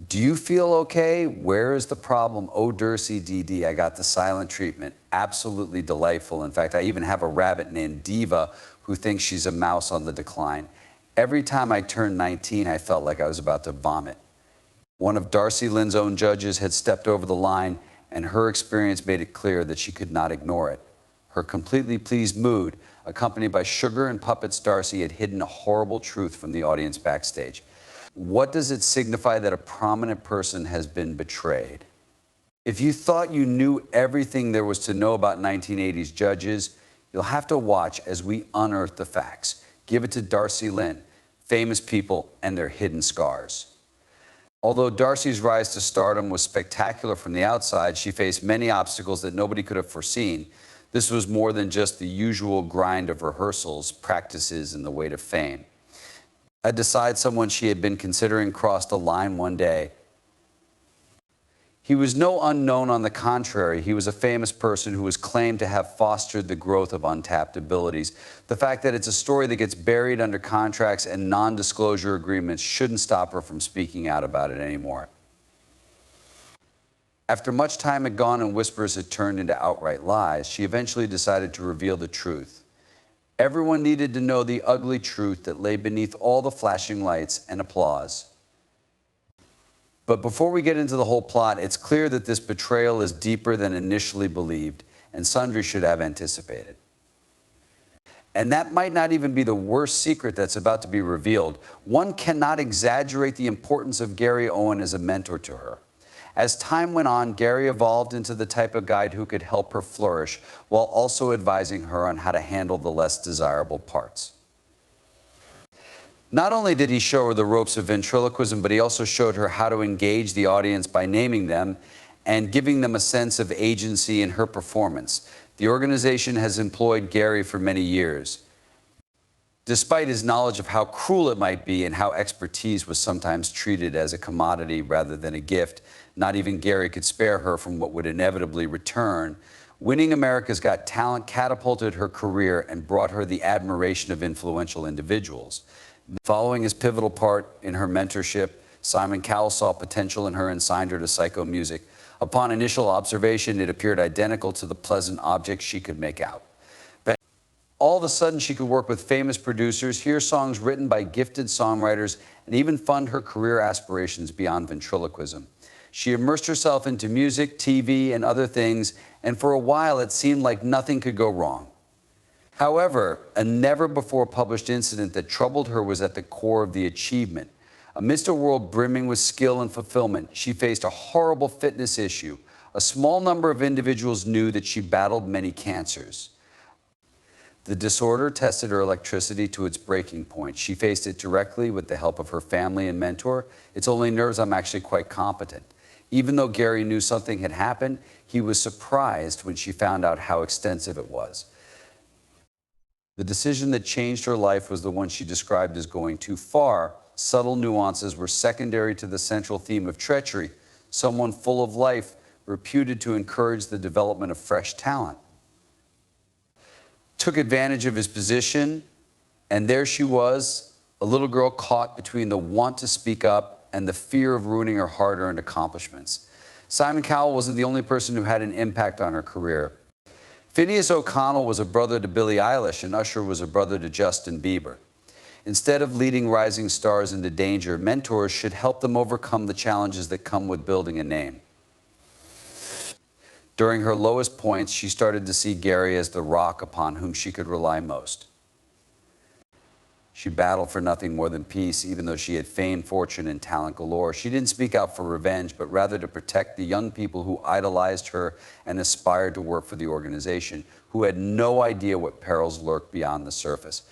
Do you feel okay? Where is the problem? Oh, Dursey DD, I got the silent treatment. Absolutely delightful. In fact, I even have a rabbit named Diva who thinks she's a mouse on the decline. Every time I turned 19, I felt like I was about to vomit. One of Darci Lynn's own judges had stepped over the line, and her experience made it clear that she could not ignore it. Her completely pleased mood, accompanied by sugar and puppets, Darcy had hidden a horrible truth from the audience backstage. What does it signify that a prominent person has been betrayed? If you thought you knew everything there was to know about 1980s judges, you'll have to watch as we unearth the facts. Give it to Darci Lynne, famous people and their hidden scars. Although Darcy's rise to stardom was spectacular from the outside, she faced many obstacles that nobody could have foreseen. This was more than just the usual grind of rehearsals, practices, and the weight of fame. At Decide, someone she had been considering crossed a line one day. He was no unknown, on the contrary. He was a famous person who was claimed to have fostered the growth of untapped abilities. The fact that it's a story that gets buried under contracts and non-disclosure agreements shouldn't stop her from speaking out about it anymore. After much time had gone and whispers had turned into outright lies, she eventually decided to reveal the truth. Everyone needed to know the ugly truth that lay beneath all the flashing lights and applause. But before we get into the whole plot, it's clear that this betrayal is deeper than initially believed, and sundry should have anticipated. And that might not even be the worst secret that's about to be revealed. One cannot exaggerate the importance of Gary Owen as a mentor to her. As time went on, Gary evolved into the type of guide who could help her flourish while also advising her on how to handle the less desirable parts. Not only did he show her the ropes of ventriloquism, but he also showed her how to engage the audience by naming them and giving them a sense of agency in her performance. The organization has employed Gary for many years. Despite his knowledge of how cruel it might be and how expertise was sometimes treated as a commodity rather than a gift, not even Gary could spare her from what would inevitably return. Winning America's Got Talent catapulted her career and brought her the admiration of influential individuals. Following his pivotal part in her mentorship, Simon Cowell saw potential in her and signed her to Psycho Music. Upon initial observation, it appeared identical to the pleasant objects she could make out. But all of a sudden, she could work with famous producers, hear songs written by gifted songwriters, and even fund her career aspirations beyond ventriloquism. She immersed herself into music, TV, and other things, and for a while it seemed like nothing could go wrong. However, a never-before-published incident that troubled her was at the core of the achievement. Amidst a world brimming with skill and fulfillment, she faced a horrible fitness issue. A small number of individuals knew that she battled many cancers. The disorder tested her electricity to its breaking point. She faced it directly with the help of her family and mentor. "It's only nerves, I'm actually quite competent." Even though Gary knew something had happened, he was surprised when she found out how extensive it was. The decision that changed her life was the one she described as going too far. Subtle nuances were secondary to the central theme of treachery. Someone full of life, reputed to encourage the development of fresh talent, took advantage of his position, and there she was, a little girl caught between the want to speak up and the fear of ruining her hard-earned accomplishments. Simon Cowell wasn't the only person who had an impact on her career. Phineas O'Connell was a brother to Billie Eilish, and Usher was a brother to Justin Bieber. Instead of leading rising stars into danger, mentors should help them overcome the challenges that come with building a name. During her lowest points, she started to see Gary as the rock upon whom she could rely most. She battled for nothing more than peace, even though she had fame, fortune, and talent galore. She didn't speak out for revenge, but rather to protect the young people who idolized her and aspired to work for the organization, who had no idea what perils lurked beyond the surface.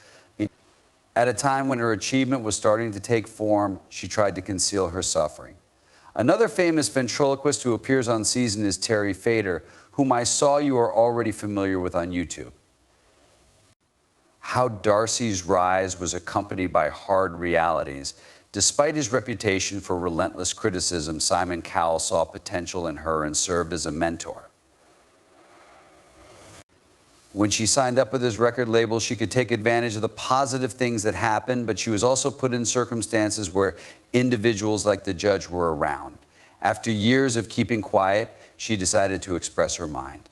At a time when her achievement was starting to take form, she tried to conceal her suffering. Another famous ventriloquist who appears on Season is Terry Fader, whom I saw you are already familiar with on YouTube. How Darcy's rise was accompanied by hard realities. Despite his reputation for relentless criticism, Simon Cowell saw potential in her and served as a mentor. When she signed up with his record label, she could take advantage of the positive things that happened, but she was also put in circumstances where individuals like the judge were around. After years of keeping quiet, she decided to express her mind.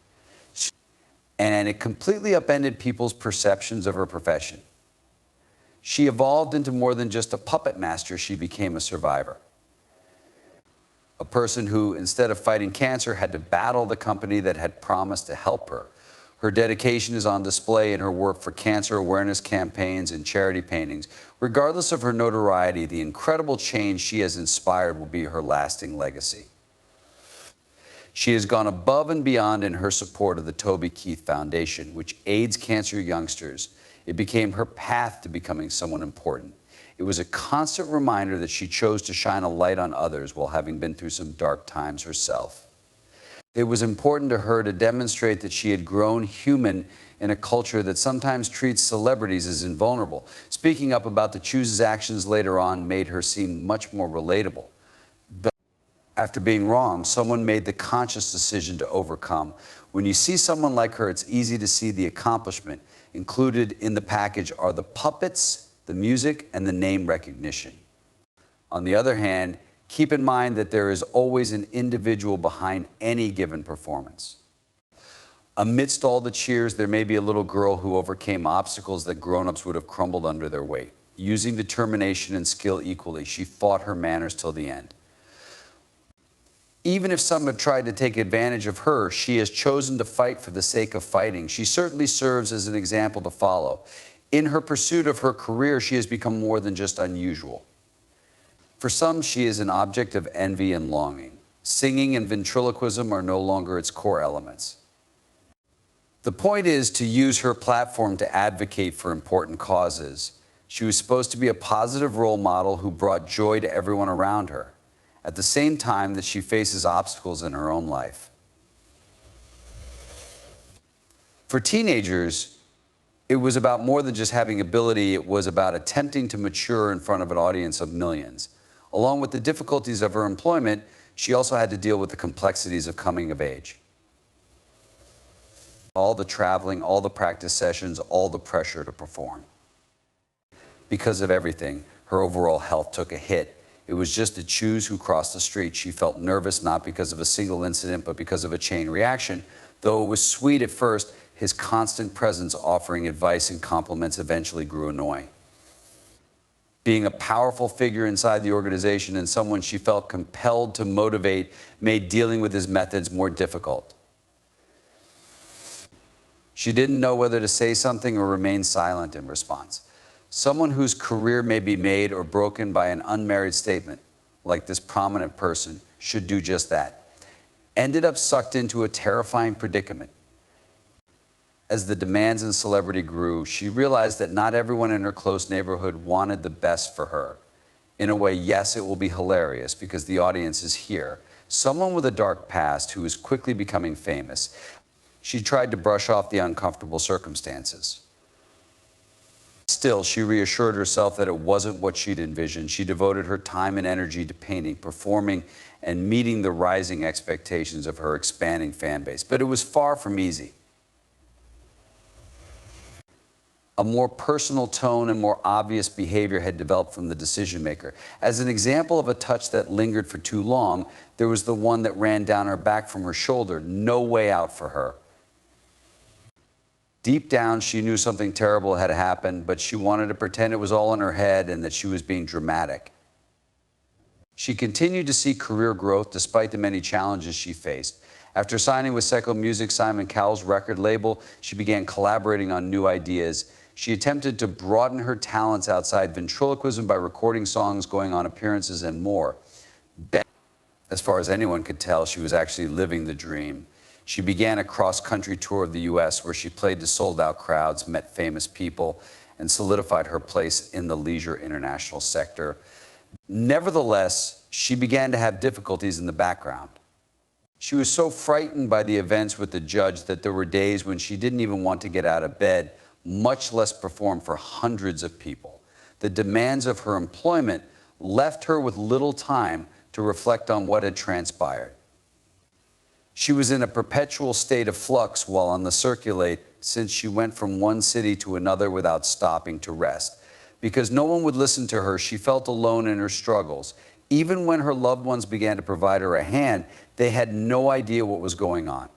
And it completely upended people's perceptions of her profession. She evolved into more than just a puppet master. She became a survivor. A person who, instead of fighting cancer, had to battle the company that had promised to help her. Her dedication is on display in her work for cancer awareness campaigns and charity paintings. Regardless of her notoriety, the incredible change she has inspired will be her lasting legacy. She has gone above and beyond in her support of the Toby Keith Foundation, which aids cancer youngsters. It became her path to becoming someone important. It was a constant reminder that she chose to shine a light on others while having been through some dark times herself. It was important to her to demonstrate that she had grown human in a culture that sometimes treats celebrities as invulnerable. Speaking up about the Choose's actions later on made her seem much more relatable. But after being wrong, someone made the conscious decision to overcome. When you see someone like her, it's easy to see the accomplishment. Included in the package are the puppets, the music, and the name recognition. On the other hand, keep in mind that there is always an individual behind any given performance. Amidst all the cheers, there may be a little girl who overcame obstacles that grown-ups would have crumbled under their weight. Using determination and skill equally, she fought her manners till the end. Even if some have tried to take advantage of her, she has chosen to fight for the sake of fighting. She certainly serves as an example to follow. In her pursuit of her career, she has become more than just unusual. For some, she is an object of envy and longing. Singing and ventriloquism are no longer its core elements. The point is to use her platform to advocate for important causes. She was supposed to be a positive role model who brought joy to everyone around her, at the same time that she faces obstacles in her own life. For teenagers, it was about more than just having ability. It was about attempting to mature in front of an audience of millions. Along with the difficulties of her employment, she also had to deal with the complexities of coming of age. All the traveling, all the practice sessions, all the pressure to perform. Because of everything, her overall health took a hit. It was just a Choose who crossed the street. She felt nervous, not because of a single incident, but because of a chain reaction. Though it was sweet at first, his constant presence offering advice and compliments eventually grew annoying. Being a powerful figure inside the organization and someone she felt compelled to motivate made dealing with his methods more difficult. She didn't know whether to say something or remain silent in response. Someone whose career may be made or broken by an unmarried statement, like this prominent person, should do just that. Ended up sucked into a terrifying predicament. As the demands and celebrity grew, she realized that not everyone in her close neighborhood wanted the best for her. In a way, yes, it will be hilarious because the audience is here. Someone with a dark past who is quickly becoming famous. She tried to brush off the uncomfortable circumstances. Still, she reassured herself that it wasn't what she'd envisioned. She devoted her time and energy to painting, performing, and meeting the rising expectations of her expanding fan base. But it was far from easy. A more personal tone and more obvious behavior had developed from the decision maker. As an example of a touch that lingered for too long, there was the one that ran down her back from her shoulder. No way out for her. Deep down, she knew something terrible had happened, but she wanted to pretend it was all in her head and that she was being dramatic. She continued to see career growth despite the many challenges she faced. After signing with Seco Music, Simon Cowell's record label, she began collaborating on new ideas. She attempted to broaden her talents outside ventriloquism by recording songs, going on appearances, and more. As far as anyone could tell, she was actually living the dream. She began a cross-country tour of the U.S. where she played to sold-out crowds, met famous people, and solidified her place in the leisure international sector. Nevertheless, she began to have difficulties in the background. She was so frightened by the events with the judge that there were days when she didn't even want to get out of bed, much less perform for hundreds of people. The demands of her employment left her with little time to reflect on what had transpired. She was in a perpetual state of flux while on the circulate, since she went from one city to another without stopping to rest. Because no one would listen to her, she felt alone in her struggles. Even when her loved ones began to provide her a hand, they had no idea what was going on.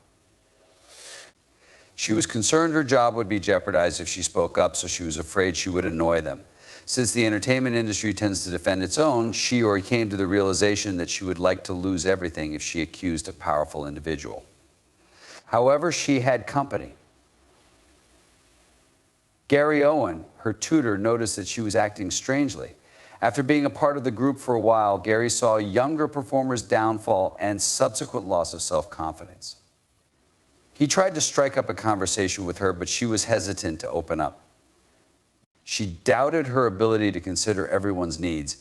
She was concerned her job would be jeopardized if she spoke up, so she was afraid she would annoy them. Since the entertainment industry tends to defend its own, she came to the realization that she would like to lose everything if she accused a powerful individual. However, she had company. Gary Owen, her tutor, noticed that she was acting strangely. After being a part of the group for a while, Gary saw younger performers' downfall and subsequent loss of self-confidence. He tried to strike up a conversation with her, but she was hesitant to open up. She doubted her ability to consider everyone's needs,